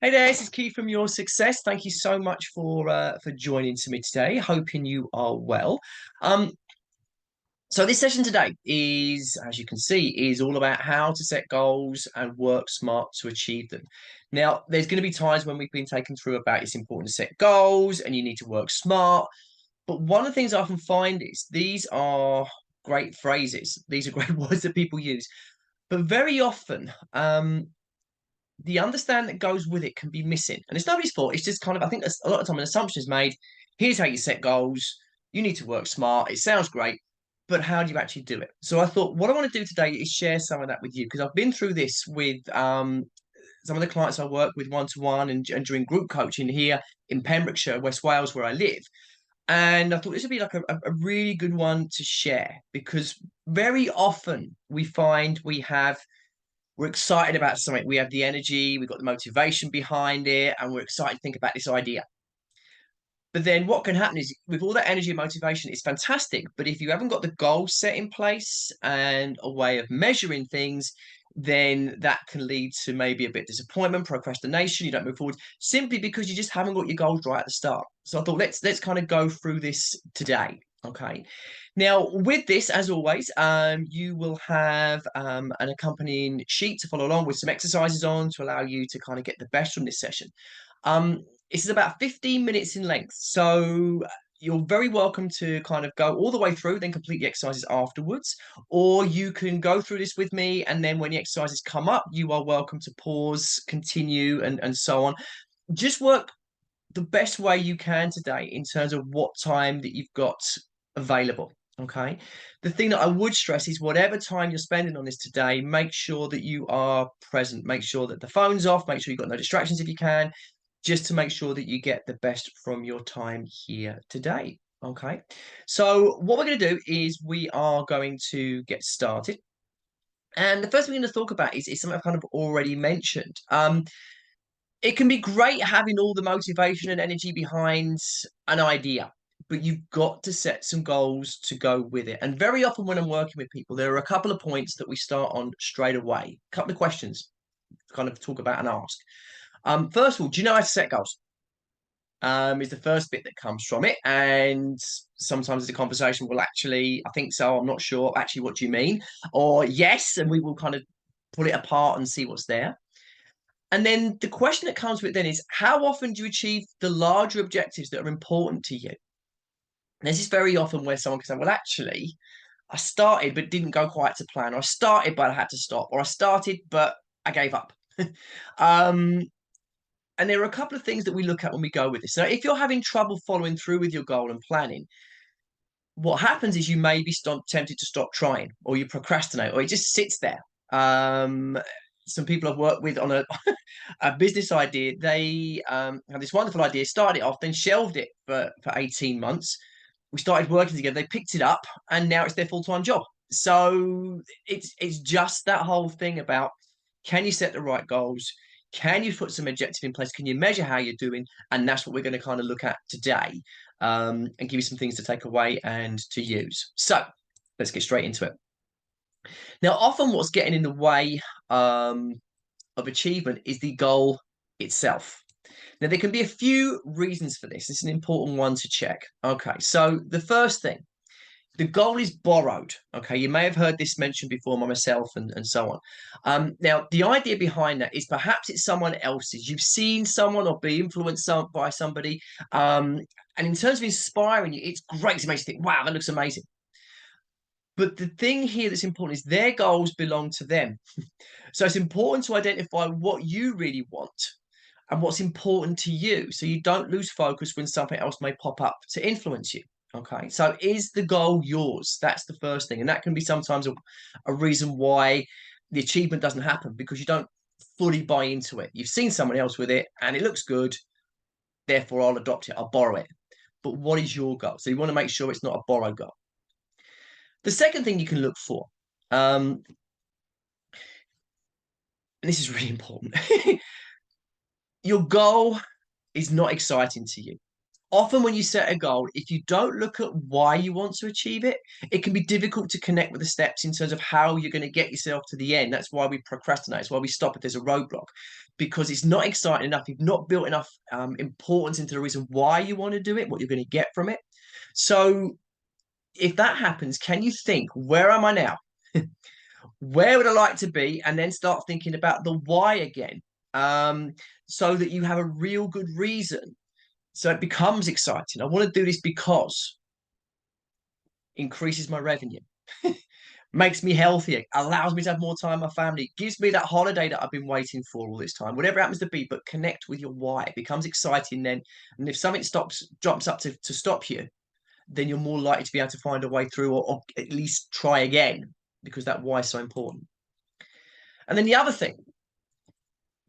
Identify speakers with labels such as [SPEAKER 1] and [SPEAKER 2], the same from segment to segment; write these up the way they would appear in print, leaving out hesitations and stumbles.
[SPEAKER 1] Hey there, this is Keith from Your Success. Thank you so much for joining to me today. Hoping you are well. Um, so this session today is, as you can see, is all about how to set goals and work smart to achieve them. Now, there's going to be times when we've been taken through about it's important to set goals and you need to work smart. But one of the things I often find is these are great phrases. These are great words that people use. But very often, the understand that goes with it can be missing. And it's nobody's fault. It's just kind of, I think a lot of time an assumption is made. Here's how you set goals. You need to work smart. It sounds great, but how do you actually do it? So I thought what I want to do today is share some of that with you because I've been through this with some of the clients I work with one to one and during group coaching here in Pembrokeshire, West Wales, where I live. And I thought this would be like a really good one to share because very often we find we're excited about something. We have the energy, we've got the motivation behind it, and we're excited to think about this idea. But then what can happen is with all that energy and motivation, it's fantastic. But if you haven't got the goal set in place and a way of measuring things, then that can lead to maybe a bit of disappointment, procrastination. You don't move forward simply because you just haven't got your goals right at the start. So I thought let's kind of go through this today. Okay. Now, with this, as always, you will have an accompanying sheet to follow along with some exercises on to allow you to kind of get the best from this session. This is about 15 minutes in length. So you're very welcome to kind of go all the way through, then complete the exercises afterwards. Or you can go through this with me, and then when the exercises come up, you are welcome to pause, continue, and so on. Just work the best way you can today in terms of what time that you've got available. Okay. The thing that I would stress is whatever time you're spending on this today, make sure that you are present. Make sure that the phone's off. Make sure you've got no distractions if you can, just to make sure that you get the best from your time here today. Okay. So what we're going to do is we are going to get started. And the first thing we're going to talk about is something I've kind of already mentioned. It can be great having all the motivation and energy behind an idea, but you've got to set some goals to go with it. And very often when I'm working with people, there are a couple of points that we start on straight away. A couple of questions to kind of talk about and ask. First of all, do you know how to set goals? Is the first bit that comes from it. And sometimes the conversation will actually, I think so, I'm not sure. Actually, what do you mean? Or yes, and we will kind of pull it apart and see what's there. And then the question that comes with it then is how often do you achieve the larger objectives that are important to you? And this is very often where someone can say, well, actually, I started but didn't go quite to plan, or I started but I had to stop, or I started but I gave up. um, and there are a couple of things that we look at when we go with this. So if you're having trouble following through with your goal and planning, what happens is you may be tempted to stop trying, or you procrastinate, or it just sits there. Some people I've worked with on a business idea, they had this wonderful idea, started it off, then shelved it for 18 months. We started working together, they picked it up, and now it's their full-time job. So it's just that whole thing about, can you set the right goals? Can you put some objective in place? Can you measure how you're doing? And that's what we're going to kind of look at today, and give you some things to take away and to use. So let's get straight into it. Now, often what's getting in the way of achievement is the goal itself. Now, there can be a few reasons for this. It's an important one to check. Okay, so the first thing, the goal is borrowed. Okay, you may have heard this mentioned before by myself and so on. Now, the idea behind that is perhaps it's someone else's. You've seen someone or be influenced by somebody. And in terms of inspiring you, it's great. It makes you think, wow, that looks amazing. But the thing here that's important is their goals belong to them. So it's important to identify what you really want and what's important to you so you don't lose focus when something else may pop up to influence you. Okay, so is the goal yours? That's the first thing. And that can be sometimes a reason why the achievement doesn't happen because you don't fully buy into it. You've seen someone else with it and it looks good, therefore I'll adopt it, I'll borrow it. But what is your goal? So you want to make sure it's not a borrowed goal. The second thing you can look for, and this is really important, your goal is not exciting to you. Often when you set a goal, if you don't look at why you want to achieve it, it can be difficult to connect with the steps in terms of how you're going to get yourself to the end. That's why we procrastinate. It's why we stop if there's a roadblock, because it's not exciting enough. You've not built enough importance into the reason why you want to do it, what you're going to get from it. So if that happens, can you think, where am I now? Where would I like to be? And then start thinking about the why again, so that you have a real good reason. So it becomes exciting. I want to do this because increases my revenue, makes me healthier, allows me to have more time with my family, gives me that holiday that I've been waiting for all this time, whatever it happens to be, but connect with your why. It becomes exciting then. And if something jumps up to stop you, then you're more likely to be able to find a way through, or at least try again, because that why is so important. And then the other thing,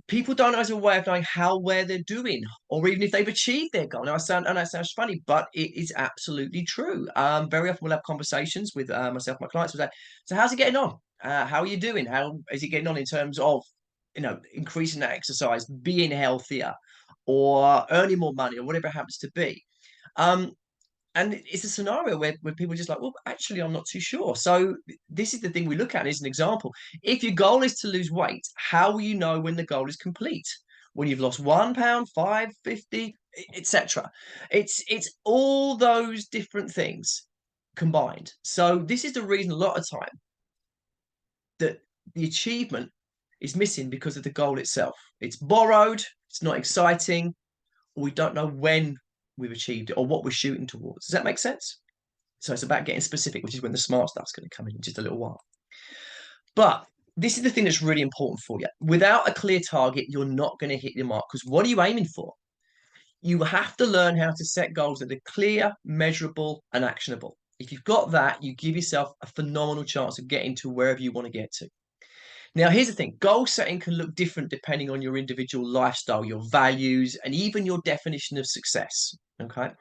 [SPEAKER 1] people don't always have a way of knowing where they're doing, or even if they've achieved their goal. Now, I know it sounds funny, but it is absolutely true. Very often we'll have conversations with myself, my clients will say, so how's it getting on? How are you doing? How is it getting on in terms of, increasing that exercise, being healthier, or earning more money, or whatever it happens to be? Um, and it's a scenario where people are just like, well, actually, I'm not too sure. So this is the thing we look at as an example. If your goal is to lose weight, how will you know when the goal is complete? When you've lost 1 pound, 5, 50, etc. It's all those different things combined. So this is the reason a lot of time that the achievement is missing, because of the goal itself. It's borrowed, it's not exciting, or we don't know when we've achieved it or what we're shooting towards. Does that make sense? So it's about getting specific, which is when the smart stuff's going to come in just a little while. But this is the thing that's really important for you. Without a clear target, you're not going to hit your mark, because what are you aiming for? You have to learn how to set goals that are clear, measurable, and actionable. If you've got that, you give yourself a phenomenal chance of getting to wherever you want to get to. Now, here's the thing, goal setting can look different depending on your individual lifestyle, your values, and even your definition of success. Okay.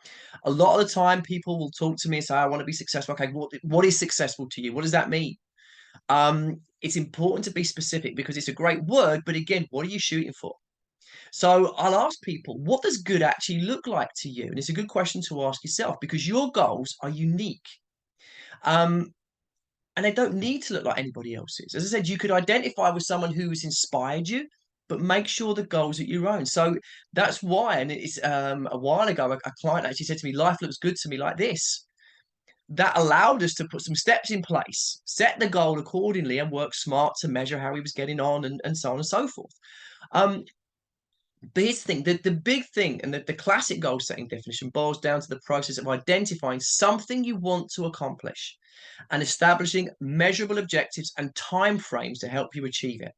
[SPEAKER 1] A lot of the time, people will talk to me and say, I want to be successful. Okay, what is successful to you? What does that mean? It's important to be specific, because it's a great word, but again, what are you shooting for? So I'll ask people, what does good actually look like to you? And it's a good question to ask yourself, because your goals are unique. Um, and they don't need to look like anybody else's. As I said, you could identify with someone who has inspired you, but make sure the goals are your own. So that's why, and it's a while ago, a client actually said to me, life looks good to me like this. That allowed us to put some steps in place, set the goal accordingly, and work smart to measure how he was getting on, and so on and so forth. Um, but here's the thing, the big thing, and the classic goal setting definition boils down to the process of identifying something you want to accomplish and establishing measurable objectives and timeframes to help you achieve it.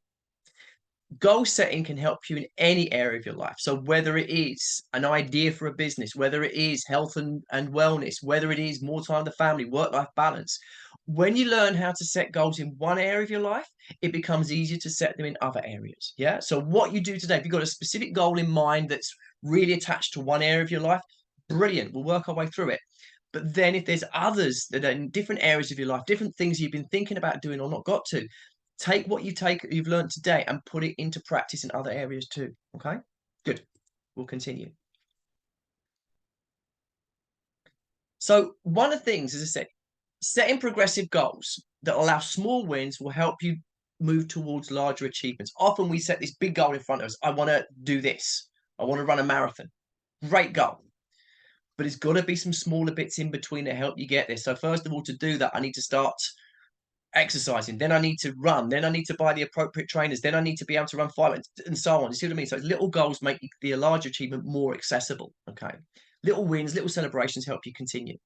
[SPEAKER 1] Goal setting can help you in any area of your life. So whether it is an idea for a business, whether it is health and wellness, whether it is more time with the family, work-life balance, when you learn how to set goals in one area of your life, it becomes easier to set them in other areas. Yeah. So what you do today, if you've got a specific goal in mind that's really attached to one area of your life, brilliant. We'll work our way through it. But then if there's others that are in different areas of your life, different things you've been thinking about doing or not got to, take what you've learned today and put it into practice in other areas too. Okay, good. We'll continue. So one of the things, as I said, setting progressive goals that allow small wins will help you move towards larger achievements. Often we set this big goal in front of us. I want to do this. I want to run a marathon. Great goal. But it's got to be some smaller bits in between that help you get there. So first of all, to do that, I need to start exercising, then I need to run, then I need to buy the appropriate trainers, then I need to be able to run 5, and so on. You see what I mean? So little goals make the larger achievement more accessible. Okay, little wins, little celebrations help you continue.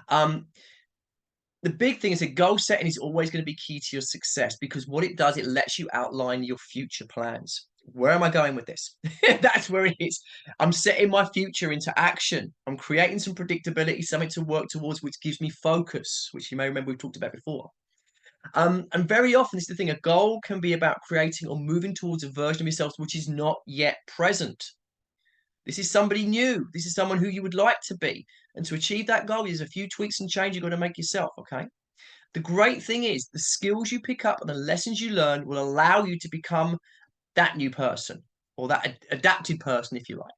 [SPEAKER 1] um the big thing is that goal setting is always going to be key to your success, because what it does, it lets you outline your future plans. Where am I going with this? That's where it is. I'm setting my future into action. I'm creating some predictability, something to work towards, which gives me focus, which you may remember we talked about before. And very often, it's the thing, a goal can be about creating or moving towards a version of yourself which is not yet present. This is somebody new. This is someone who you would like to be. And to achieve that goal, there's a few tweaks and changes you've got to make yourself, okay? The great thing is the skills you pick up and the lessons you learn will allow you to become that new person, or that adapted person, if you like.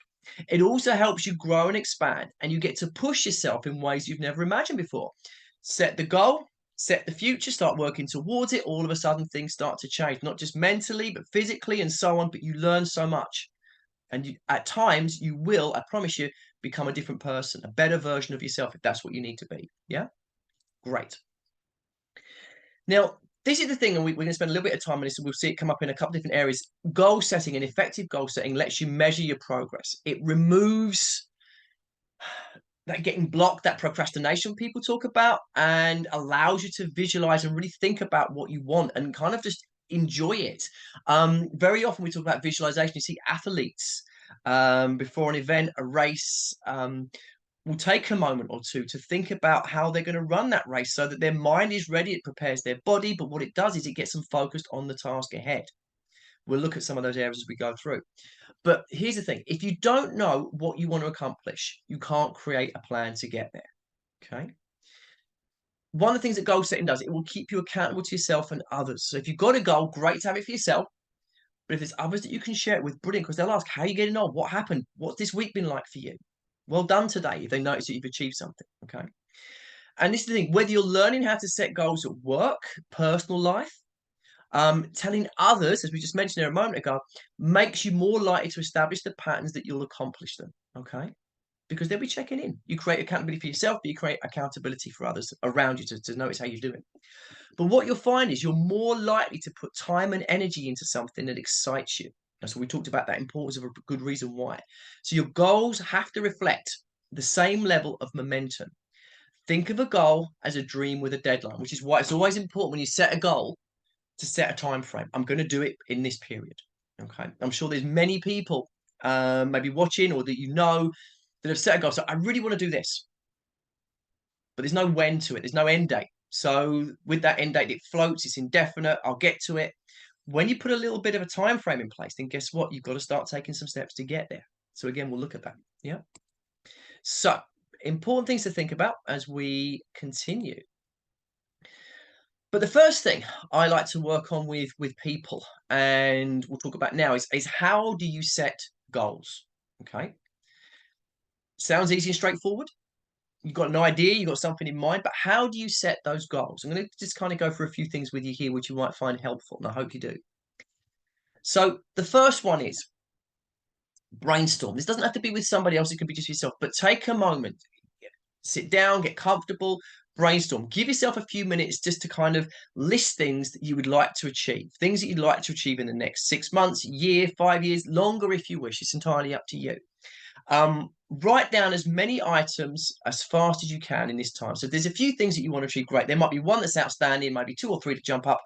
[SPEAKER 1] It also helps you grow and expand, and you get to push yourself in ways you've never imagined before. Set the goal, set the future, start working towards it. All of a sudden, things start to change, not just mentally, but physically and so on. But you learn so much. And at times, you will, I promise you, become a different person, a better version of yourself if that's what you need to be. Yeah? Great. Now, this is the thing, and we're going to spend a little bit of time on this, and we'll see it come up in a couple of different areas. Goal setting and effective goal setting lets you measure your progress. It removes that getting blocked, that procrastination people talk about, and allows you to visualize and really think about what you want and kind of just enjoy it. Very often we talk about visualization. You see athletes before an event, a race, will take a moment or two to think about how they're going to run that race so that their mind is ready. It prepares their body, but what it does is it gets them focused on the task ahead. We'll look at some of those areas as we go through. But here's the thing, if you don't know what you want to accomplish, you can't create a plan to get there. Okay. One of the things that goal setting does, it will keep you accountable to yourself and others. So if you've got a goal, great to have it for yourself. But if there's others that you can share it with, brilliant, because they'll ask, how are you getting on? What happened? What's this week been like for you? Well done today if they notice that you've achieved something. Okay. And this is the thing, whether you're learning how to set goals at work, personal life, telling others, as we just mentioned there a moment ago, makes you more likely to establish the patterns that you'll accomplish them. Okay. Because they'll be checking in. You create accountability for yourself, but you create accountability for others around you to notice how you're doing. But what you'll find is you're more likely to put time and energy into something that excites you. And so we talked about that importance of a good reason why. So your goals have to reflect the same level of momentum. Think of a goal as a dream with a deadline, which is why it's always important when you set a goal to set a time frame. I'm going to do it in this period. Okay. I'm sure there's many people maybe watching or that you know that have set a goal. So I really want to do this, but there's no when to it. There's no end date. So with that end date, it floats. It's indefinite. I'll get to it. When you put a little bit of a time frame in place, then guess what? You've got to start taking some steps to get there. So again, we'll look at that. Yeah. So important things to think about as we continue. But the first thing I like to work on with people, and we'll talk about now, is how do you set goals? Okay. Sounds easy and straightforward. You've got an idea, you've got something in mind, but how do you set those goals? I'm going to just kind of go through a few things with you here, which you might find helpful, and I hope you do. So the first one is brainstorm. This doesn't have to be with somebody else, it can be just yourself, but take a moment, sit down, get comfortable, brainstorm. Give yourself a few minutes just to kind of list things that you would like to achieve, things that you'd like to achieve in the next 6 months, year, 5 years, longer if you wish. It's entirely up to you. Write down as many items as fast as you can in this time. So if there's a few things that you want to achieve, great. There might be one that's outstanding, maybe two or three to jump up,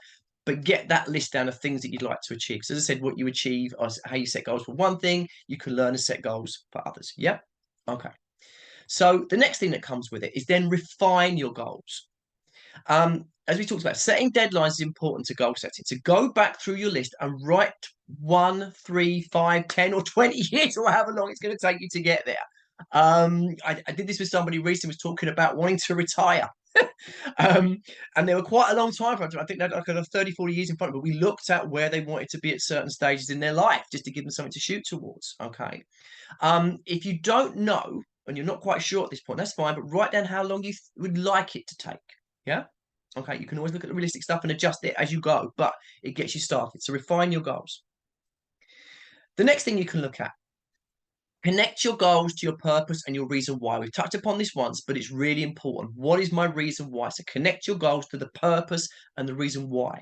[SPEAKER 1] but get that list down of things that you'd like to achieve. So as I said, what you achieve, or how you set goals for one thing, you can learn to set goals for others. Yeah. Okay. So the next thing that comes with it is then refine your goals. As we talked about, setting deadlines is important to goal setting. So go back through your list and write 1, 3, 5, 10, or 20 years, or however long it's going to take you to get there. I did this with somebody recently, was talking about wanting to retire. And they were quite a long time for it. I think they'd like 30, 40 years in front of them. But we looked at where they wanted to be at certain stages in their life, just to give them something to shoot towards. Okay. If you don't know, and you're not quite sure at this point, that's fine, but write down how long you would like it to take. Yeah. Okay. You can always look at the realistic stuff and adjust it as you go, but it gets you started. So refine your goals. The next thing you can look at, connect your goals to your purpose and your reason why. We've touched upon this once, but it's really important. What is my reason why? So connect your goals to the purpose and the reason why.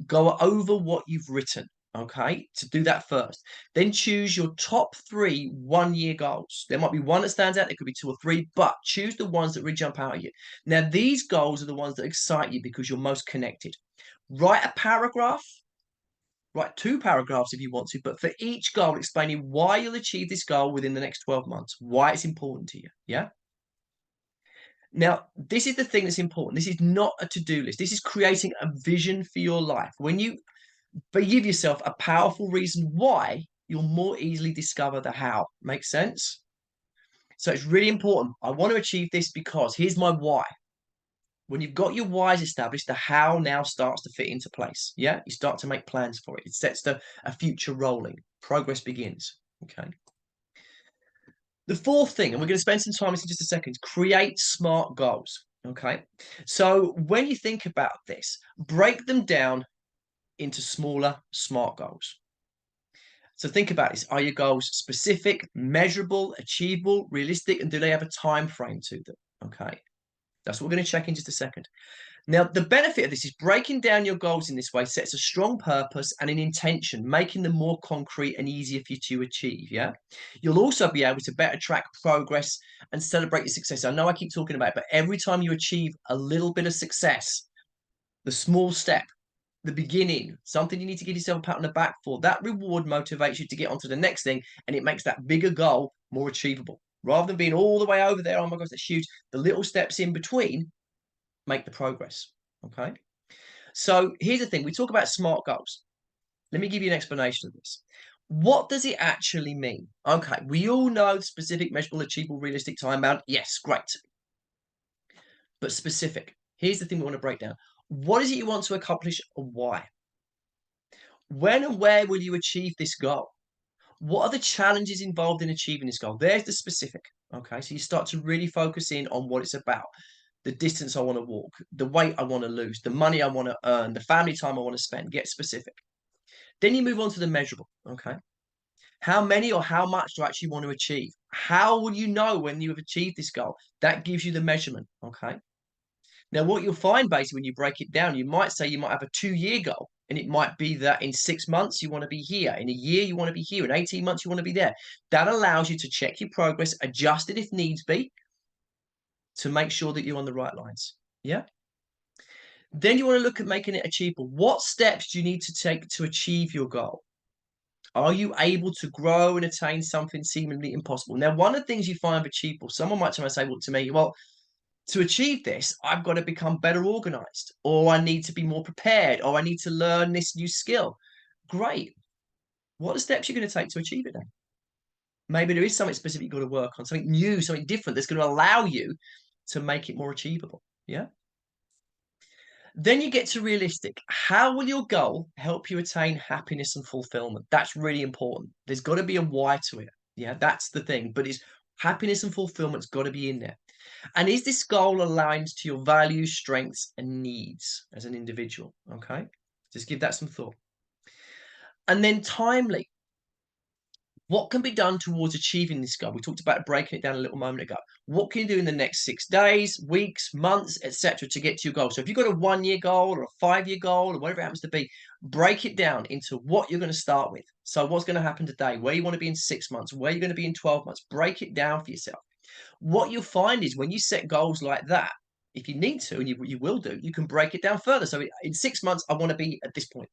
[SPEAKER 1] Go over what you've written. Okay, to do that first. Then choose your top 3 1-year goals. There might be one that stands out, there could be 2 or 3, but choose the ones that really jump out at you. Now, these goals are the ones that excite you because you're most connected. Write a paragraph, write 2 paragraphs if you want to, but for each goal, explaining why you'll achieve this goal within the next 12 months, why it's important to you. Yeah. Now, this is the thing that's important. This is not a to-do list. This is creating a vision for your life. When you give yourself a powerful reason why, you'll more easily discover the how. Makes sense? So it's really important. I want to achieve this because here's my why. When you've got your whys established, the how now starts to fit into place. Yeah, you start to make plans for it. It sets a future rolling. Progress begins. Okay. The fourth thing, and we're going to spend some time on this in just a second, is create smart goals. Okay. So when you think about this, break them down into smaller, smart goals. So think about this. Are your goals specific, measurable, achievable, realistic, and do they have a time frame to them? Okay. That's what we're going to check in just a second. Now, the benefit of this is breaking down your goals in this way sets a strong purpose and an intention, making them more concrete and easier for you to achieve. Yeah. You'll also be able to better track progress and celebrate your success. I know I keep talking about it, but every time you achieve a little bit of success, the small step, the beginning, something you need to give yourself a pat on the back for, that reward motivates you to get onto the next thing and it makes that bigger goal more achievable. Rather than being all the way over there, oh my gosh, that's huge. The little steps in between make the progress. Okay. So here's the thing, we talk about SMART goals. Let me give you an explanation of this. What does it actually mean? Okay, we all know specific, measurable, achievable, realistic, time bound. Yes, great. But specific. Here's the thing we want to break down. What is it you want to accomplish and why? When and where will you achieve this goal? What are the challenges involved in achieving this goal? There's the specific. Okay, so you start to really focus in on what it's about. The distance I want to walk, the weight I want to lose, the money I want to earn, the family time I want to spend. Get specific. Then you move on to the measurable. Okay. How many or how much do I actually want to achieve? How will you know when you have achieved this goal? That gives you the measurement. Okay. Now, what you'll find basically when you break it down, you might say you might have a 2-year goal, and it might be that in 6 months you want to be here, in a year you want to be here, in 18 months you want to be there. That allows you to check your progress, adjust it if needs be, to make sure that you're on the right lines. Yeah. Then you want to look at making it achievable. What steps do you need to take to achieve your goal? Are you able to grow and attain something seemingly impossible? Now, one of the things you find achievable, someone might try and say, well, to me, well, to achieve this, I've got to become better organized, or I need to be more prepared, or I need to learn this new skill. Great. What are the steps you're going to take to achieve it then? Maybe there is something specific you've got to work on, something new, something different that's going to allow you to make it more achievable. Yeah. Then you get to realistic. How will your goal help you attain happiness and fulfillment? That's really important. There's got to be a why to it. Yeah, that's the thing. But it's happiness and fulfillment's got to be in there. And is this goal aligned to your values, strengths, and needs as an individual? Okay. Just give that some thought. And then timely. What can be done towards achieving this goal? We talked about breaking it down a little moment ago. What can you do in the next 6 days, weeks, months, etc., to get to your goal? So if you've got a 1-year goal or a 5-year goal or whatever it happens to be, break it down into what you're going to start with. So what's going to happen today? Where you want to be in 6 months? Where you're going to be in 12 months? Break it down for yourself. What you'll find is when you set goals like that, if you need to, and you will do, you can break it down further. So in 6 months, I want to be at this point.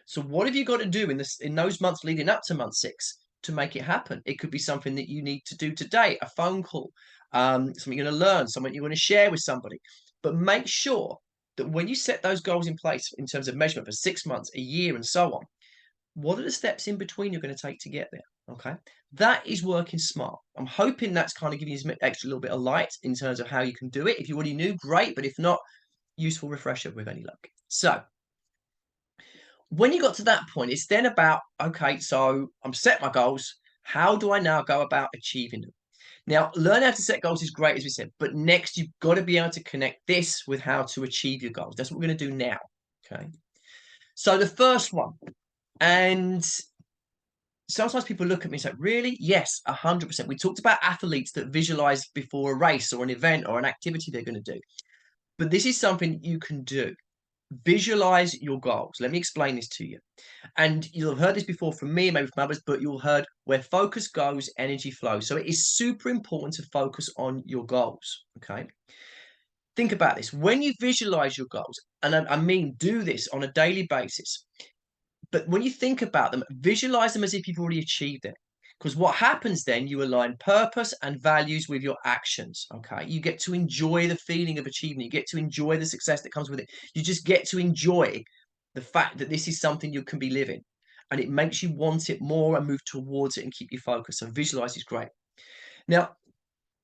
[SPEAKER 1] So what have you got to do in those months leading up to month 6 to make it happen? It could be something that you need to do today, a phone call, something you're going to learn, something you want to share with somebody. But make sure that when you set those goals in place in terms of measurement for 6 months, a year, and so on, what are the steps in between you're going to take to get there? Okay, that is working smart. I'm hoping that's kind of giving you some extra little bit of light in terms of how you can do it. If you already knew, great, but if not, useful refresher with any luck. So when you got to that point, it's then about, okay, so I'm set my goals. How do I now go about achieving them? Now, learn how to set goals is great, as we said, but next you've got to be able to connect this with how to achieve your goals. That's what we're going to do now. Okay. So the first one, and sometimes people look at me and say, really? Yes, 100%. We talked about athletes that visualize before a race or an event or an activity they're going to do. But this is something you can do. Visualize your goals. Let me explain this to you. And you'll have heard this before from me, maybe from others, but you'll heard where focus goes, energy flows. So it is super important to focus on your goals. Okay. Think about this. When you visualize your goals, and I mean do this on a daily basis, but when you think about them, visualize them as if you've already achieved it. Because what happens then, you align purpose and values with your actions. Okay. You get to enjoy the feeling of achievement. You get to enjoy the success that comes with it. You just get to enjoy the fact that this is something you can be living. And it makes you want it more and move towards it and keep you focused. So visualize is great. Now,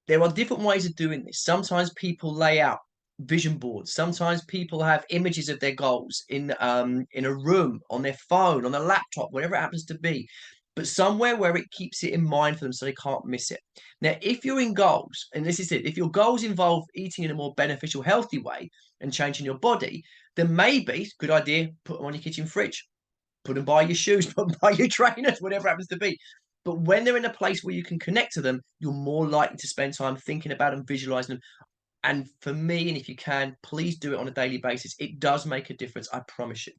[SPEAKER 1] there are different ways of doing this. Sometimes people lay out vision boards. Sometimes people have images of their goals in a room, on their phone, on their laptop, whatever it happens to be. but somewhere where it keeps it in mind for them so they can't miss it. Now, if you're in goals, and this is it, if your goals involve eating in a more beneficial, healthy way and changing your body, then maybe, good idea, put them on your kitchen fridge, put them by your shoes, put them by your trainers, whatever it happens to be. But when they're in a place where you can connect to them, you're more likely to spend time thinking about them, visualizing them. And for me, and if you can, please do it on a daily basis. It does make a difference, I promise you.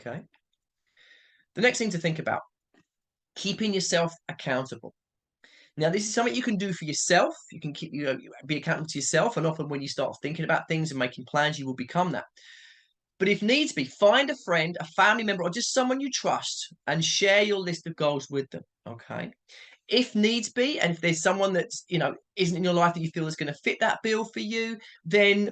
[SPEAKER 1] Okay. The next thing to think about, keeping yourself accountable. Now, this is something you can do for yourself. You can keep be accountable to yourself, and often when you start thinking about things and making plans, you will become that. But if needs be, find a friend, a family member, or just someone you trust and share your list of goals with them. Okay. If needs be, and if there's someone that's, isn't in your life that you feel is going to fit that bill for you, then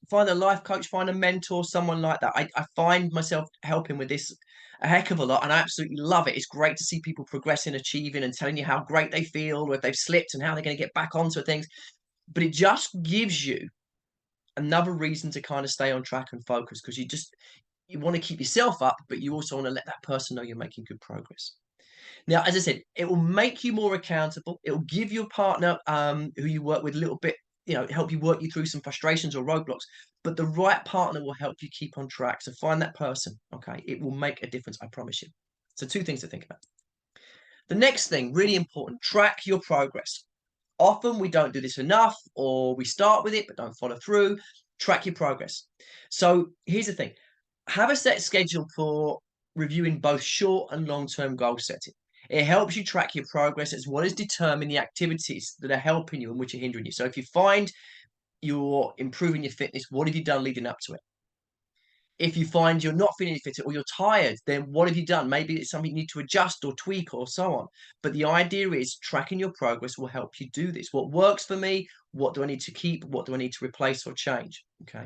[SPEAKER 1] find a life coach, find a mentor, someone like that. I find myself helping with this a heck of a lot, and I absolutely love it. It's great to see people progressing, achieving, and telling you how great they feel, or if they've slipped and how they're going to get back onto things. But it just gives you another reason to kind of stay on track and focus, because you want to keep yourself up, but you also want to let that person know you're making good progress. Now, as I said, it will make you more accountable. It will give your partner, who you work with, a little bit, help you work you through some frustrations or roadblocks. But the right partner will help you keep on track. So find that person. Okay, it will make a difference. I promise you. So two things to think about. The next thing, really important, track your progress. Often we don't do this enough, or we start with it but don't follow through. Track your progress. So here's the thing: have a set schedule for reviewing both short and long-term goal setting. It helps you track your progress as well as determine the activities that are helping you and which are hindering you. So if you find you're improving your fitness, what have you done leading up to it? If you find you're not feeling fit or you're tired, then what have you done? Maybe it's something you need to adjust or tweak or so on. But the idea is tracking your progress will help you do this. What works for me? What do I need to keep? What do I need to replace or change? Okay.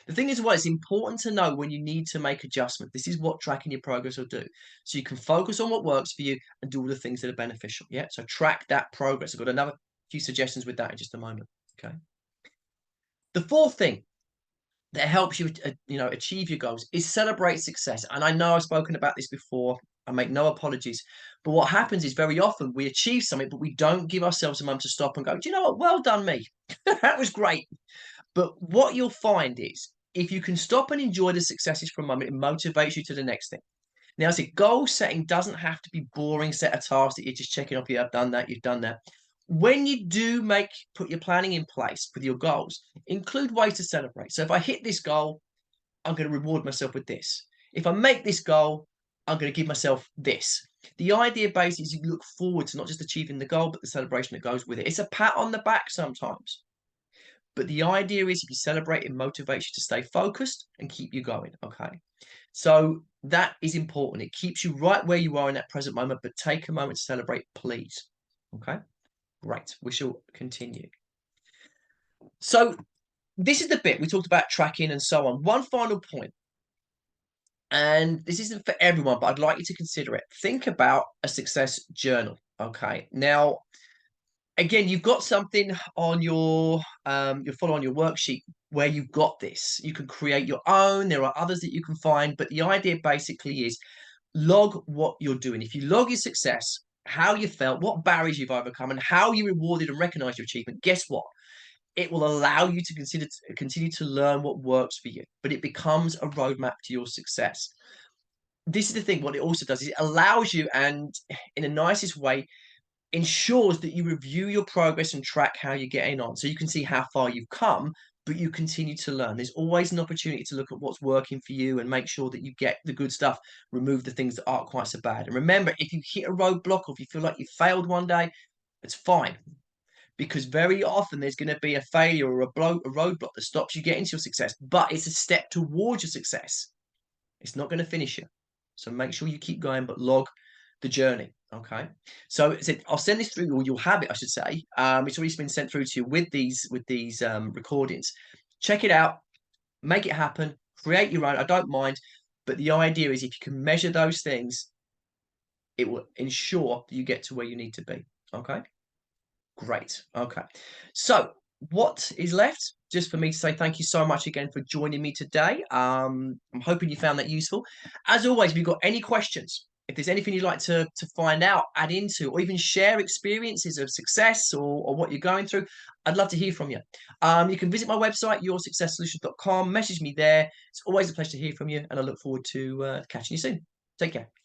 [SPEAKER 1] The thing is, well, it's important to know when you need to make adjustment. This is what tracking your progress will do. So you can focus on what works for you and do all the things that are beneficial. Yeah. So track that progress. I've got another few suggestions with that in just a moment. Okay. The fourth thing that helps you, achieve your goals is celebrate success. And I know I've spoken about this before. I make no apologies. But what happens is very often we achieve something, but we don't give ourselves a moment to stop and go, do you know what? Well done, me. That was great. But what you'll find is if you can stop and enjoy the successes for a moment, it motivates you to the next thing. Now, I say goal setting doesn't have to be boring set of tasks that you're just checking off. Yeah, I've done that. You've done that. When you do put your planning in place with your goals, include ways to celebrate. So if I hit this goal, I'm going to reward myself with this. If I make this goal, I'm going to give myself this. The idea base is you look forward to not just achieving the goal, but the celebration that goes with it. It's a pat on the back sometimes. But the idea is if you celebrate, it motivates you to stay focused and keep you going. Okay. So that is important. It keeps you right where you are in that present moment, but take a moment to celebrate, please. Okay. Great. We shall continue. So this is the bit we talked about tracking and so on. One final point, and this isn't for everyone, but I'd like you to consider it. Think about a success journal. Okay. Now, again, you've got something on your follow on your worksheet where you've got this. You can create your own. There are others that you can find, but the idea basically is log what you're doing. If you log your success, how you felt, what barriers you've overcome, and how you rewarded and recognized your achievement, guess what? It will allow you to continue to learn what works for you, but it becomes a roadmap to your success. This is the thing. What it also does is it allows you, and in the nicest way, ensures that you review your progress and track how you're getting on so you can see how far you've come, but you continue to learn. There's always an opportunity to look at what's working for you and make sure that you get the good stuff, remove the things that aren't quite so bad. And remember, if you hit a roadblock or if you feel like you failed one day, it's fine. Because very often there's going to be a failure or a roadblock that stops you getting to your success, but it's a step towards your success. It's not going to finish you. So make sure you keep going, but log the journey. Okay. So I'll send this through, or you'll have it, I should say. It's already been sent through to you with these recordings. Check it out, make it happen, create your own. I don't mind, but the idea is if you can measure those things, it will ensure that you get to where you need to be. Okay. Great. Okay. So what is left? Just for me to say thank you so much again for joining me today. I'm hoping you found that useful. As always, if you've got any questions, if there's anything you'd like to find out, add into, or even share experiences of success or what you're going through, I'd love to hear from you. You can visit my website, yoursuccesssolutions.com, message me there. It's always a pleasure to hear from you, and I look forward to catching you soon. Take care.